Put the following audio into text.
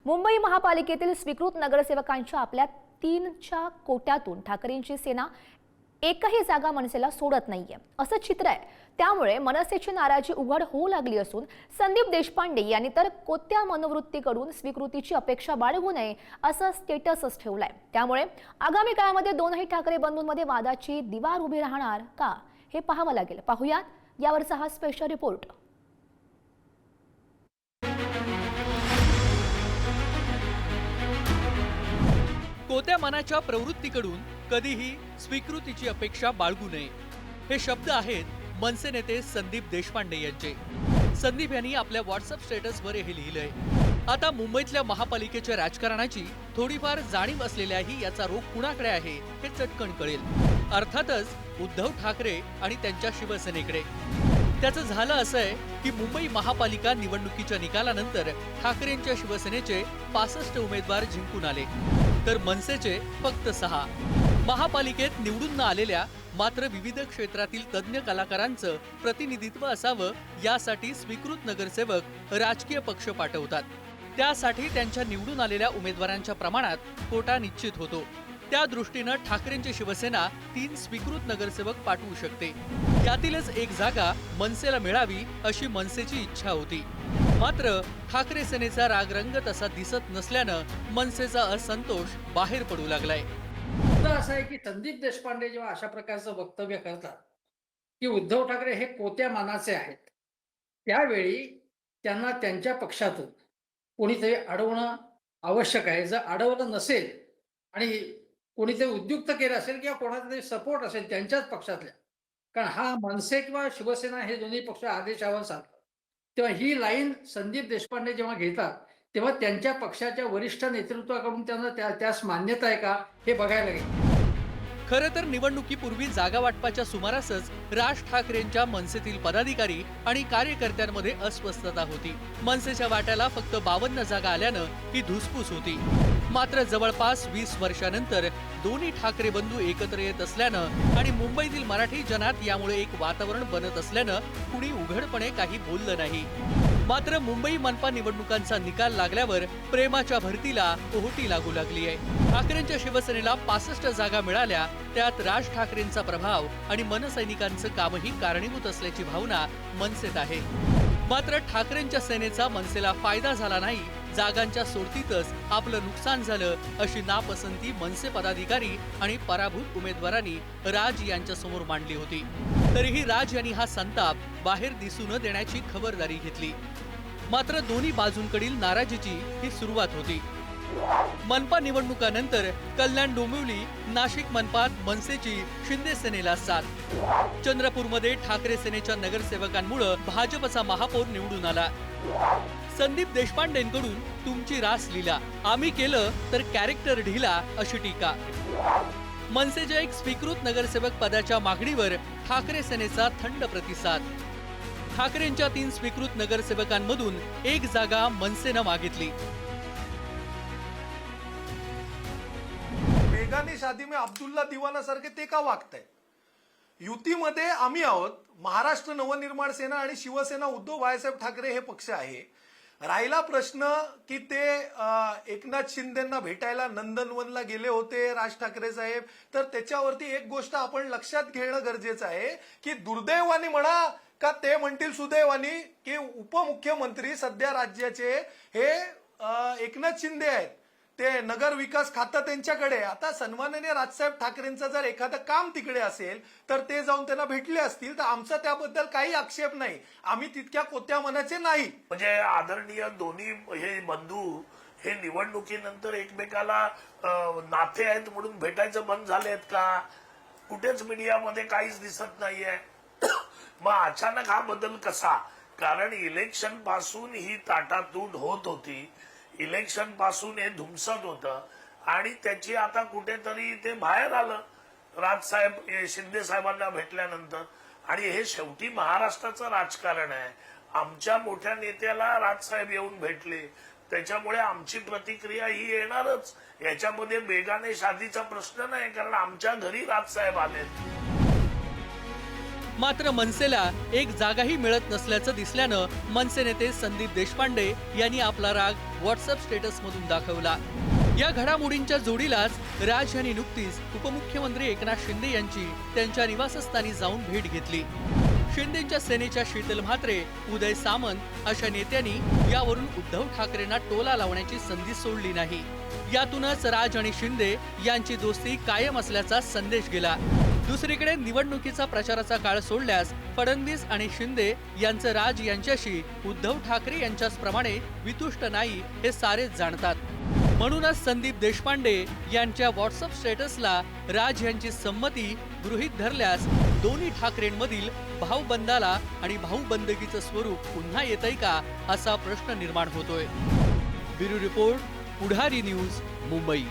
मुंबई महापालिकेतील स्वीकृत नगरसेवकांच्या आपल्या 3च्या कोट्यातून ठाकरेंची सेना एकही जागा मनसेला सोडत नाहीये असं चित्र आहे। त्यामुळे मनसेची नाराजी उघड होऊ लागली असून संदीप देशपांडे यांनी तर कोत्या मनोवृत्तीकडून स्वीकृतीची अपेक्षा बाळगू नये असं स्टेटसच ठेवलंय। त्यामुळे आगामी काळामध्ये दोनही ठाकरे बंधूंमध्ये वादाची दिवार उभी राहणार का हे पाहावं लागेल। पाहूयात यावरचा हा स्पेशल रिपोर्ट। कोत्या मनाच्या प्रवृत्तीकडून कधीही स्वीकृतीची अपेक्षा बाळगू नये हे शब्द आहेत मनसे नेते संदीप देशपांडे यांचे। संदीप यांनी आपल्या व्हॉट्सअप स्टेटसवर हे लिहिलंय। आता मुंबईतल्या महापालिकेच्या राजकारणाची थोडीफार जाणीव असलेल्याही याचा रोख कुणाकडे आहे हे चटकन कळेल। अर्थातच उद्धव ठाकरे आणि त्यांच्या शिवसेनेकडे। त्याचं झालं असं आहे की मुंबई महापालिका निवडणुकीच्या निकालानंतर ठाकरेंच्या शिवसेनेचे 65 उमेदवार जिंकून आले, तर मनसेचे फक्त 6। महापालिकेत निवडून न आलेल्या मात्र विविध क्षेत्रातील तज्ज्ञ कलाकारांचं प्रतिनिधित्व असावं यासाठी स्वीकृत नगरसेवक राजकीय पक्ष पाठवतात। त्यासाठी त्यांच्या निवडून आलेल्या उमेदवारांच्या प्रमाणात कोटा निश्चित होतो। त्या दृष्टीनं ठाकरेंची शिवसेना 3 स्वीकृत नगरसेवक पाठवू शकते। यातीलच एक जागा मनसेला मिळावी अशी मनसेची इच्छा होती, मात्र ठाकरे सेनेचा रागरंग तसा दिसत नसल्यानं मनसेचा असंतोष बाहेर पडू लागलाय। असं आहे की संदीप देशपांडे जेव्हा अशा प्रकारचं वक्तव्य करतात की उद्धव ठाकरे हे कोत्या मानाचे आहेत, त्यावेळी त्यांना त्यांच्या पक्षातून कोणीतरी अडवणं आवश्यक आहे। जर अडवलं नसेल आणि कोणीतरी उद्युक्त केलं असेल किंवा कोणाचा तरी सपोर्ट असेल त्यांच्याच पक्षातल्या, कारण हा मनसे किंवा शिवसेना हे दोन्ही पक्ष आदेशावर चालतात, तेव्हा ही लाईन संदीप देशपांडे जेव्हा घेतात तेव्हा त्यांच्या पक्षाच्या वरिष्ठ नेतृत्वाकडून त्यांना त्यास मान्यता आहे का हे बघायला लागेल। खरं तर निवडणुकीपूर्वी जागा वाटपाच्या सुमारासच राज ठाकरेंच्या मनसेतील पदाधिकारी आणि कार्यकर्त्यांमध्ये अस्वस्थता होती। मनसेच्या वाट्याला फक्त 52 जागा आल्यानं ही धुसफूस होती। मात्र जवळपास 20 वर्षांनंतर दोन्ही ठाकरे बंधू एकत्र येत असल्यानं आणि मुंबईतील मराठी जनात यामुळे एक वातावरण बनत असल्यानं कुणी उघडपणे काही बोललं नाही। मात्र मुंबई मनपा निवडणुकांचा निकाल लागल्यावर प्रेमाच्या भरतीला ओहोटी लागू लागली आहे। ठाकरेंच्या शिवसेनेला 65 जागा मिळाल्या, त्यात राज ठाकरेंचा प्रभाव आणि मनसैनिकांचं कामही कारणीभूत असल्याची भावना मनसेत आहे। मात्र ठाकरेंच्या सेनेचा मनसेला फायदा झाला नाही, जागांच्या सोडतीतच आपलं नुकसान झालं अशी नापसंती मनसे पदाधिकारी आणि पराभूत उमेदवारांनी राज यांच्या समोर मांडली होती। तरीही राज यांनी हा संताप बाहेर दिसू न देण्याची खबरदारी घेतली। मात्र दोन्ही बाजूंकडील नाराजीची ही सुरुवात होती। मनपा निवडणुकानंतर कल्याण डोंबिवली नाशिक मनपात मनसेची शिंदे सेनेला साथ। चंद्रपूरमध्ये ठाकरे सेनेच्या नगरसेवकांमुळे भाजपचा महापौर निवडून आला। संदीप देशपांडेंकडून तुमची रास लीला, आम्ही केलं तर कॅरेक्टर ढिला अशी टीका। मनसेच्या एक स्वीकृत नगरसेवक पदाच्या मागणीवर ठाकरे सेनेचा थंड प्रतिसाद। ठाकरेंच्या 3 स्वीकृत नगरसेवकांमधून एक जागा मनसेनं मागितली। बेगानी शादी में अब्दुल्ला दिवाना सारखे ते का वागताय? युतीमध्ये आम्ही आहोत, महाराष्ट्र नवनिर्माण सेना आणि शिवसेना उद्धव बाळासाहेब ठाकरे हे पक्ष आहे। राहिला प्रश्न की ते एकनाथ शिंदेंना भेटायला नंदनवनला गेले होते राज ठाकरे साहेब, तर त्याच्यावरती एक गोष्ट आपण लक्षात घेणं गरजेचं आहे की दुर्दैवाने म्हणा का ते म्हणतील सुदैवानी की उपमुख्यमंत्री सध्या राज्याचे हे एकनाथ शिंदे आहेत, ते नगर विकास खातं त्यांच्याकडे। आता सन्माननीय राजसाहेब ठाकरेंचं जर एखादं काम तिकडे असेल तर ते जाऊन त्यांना भेटले असतील, तर आमचा त्याबद्दल काही आक्षेप नाही, आम्ही तितक्या कोत्या मनाचे नाही। म्हणजे आदरणीय दोन्ही हे बंधू हे निवडणुकीनंतर एकमेकाला नाते आहेत म्हणून भेटायचं बंद झालेत का? कुठेच मीडियामध्ये काहीच दिसत नाहीये। मग अचानक हा बदल कसा? कारण इलेक्शन पासून ही ताटातूट होत होती, इलेक्शन पासून हे धुमसत होतं आणि त्याची आता कुठेतरी ते बाहेर आलं राजसाहेब शिंदे साहेबांना भेटल्यानंतर। आणि हे शेवटी महाराष्ट्राचं राजकारण आहे। आमच्या मोठ्या नेत्याला राजसाहेब येऊन भेटले, त्याच्यामुळे आमची प्रतिक्रिया ही येणारच। याच्यामध्ये बेगाने शादीचा प्रश्न नाही, कारण आमच्या घरी राजसाहेब आले। मात्र मनसेला एक जागाही मिळत नसल्याचं दिसल्यानं मनसे नेते संदीप देशपांडे यांनी आपला राग व्हॉट्सअप स्टेटसमधून दाखवला. या घडामोडींच्या जोडीलाच राज यांनी नुकतीच उपमुख्यमंत्री एकनाथ शिंदे यांची त्यांच्या निवासस्थानी जाऊन भेट घेतली. शिंदेच्या सेनेच्या शीतल म्हात्रे, उदय सामंत अशा नेत्यांनी यावरून उद्धव ठाकरेंना टोला लावण्याची संधी सोडली नाही. यातूनच राज आणि शिंदे यांची दोस्ती कायम असल्याचा संदेश गेला. दुसरीकडे निवडणुकीचा प्रचाराचा काळ सोडल्यास फडणवीस आणि शिंदे यांचं राज यांच्याशी उद्धव ठाकरे यांच्याचप्रमाणे वितुष्ट नाही हे सारेच जाणतात. म्हणूनच संदीप देशपांडे यांच्या व्हॉट्सअप स्टेटसला राज यांची संमती गृहीत धरल्यास दोन्ही ठाकरेंमधील भाऊबंदाला आणि भाऊबंदकीचं स्वरूप पुन्हा येतंय का असा प्रश्न निर्माण होतोय. ब्युरो रिपोर्ट, पुढारी न्यूज, मुंबई.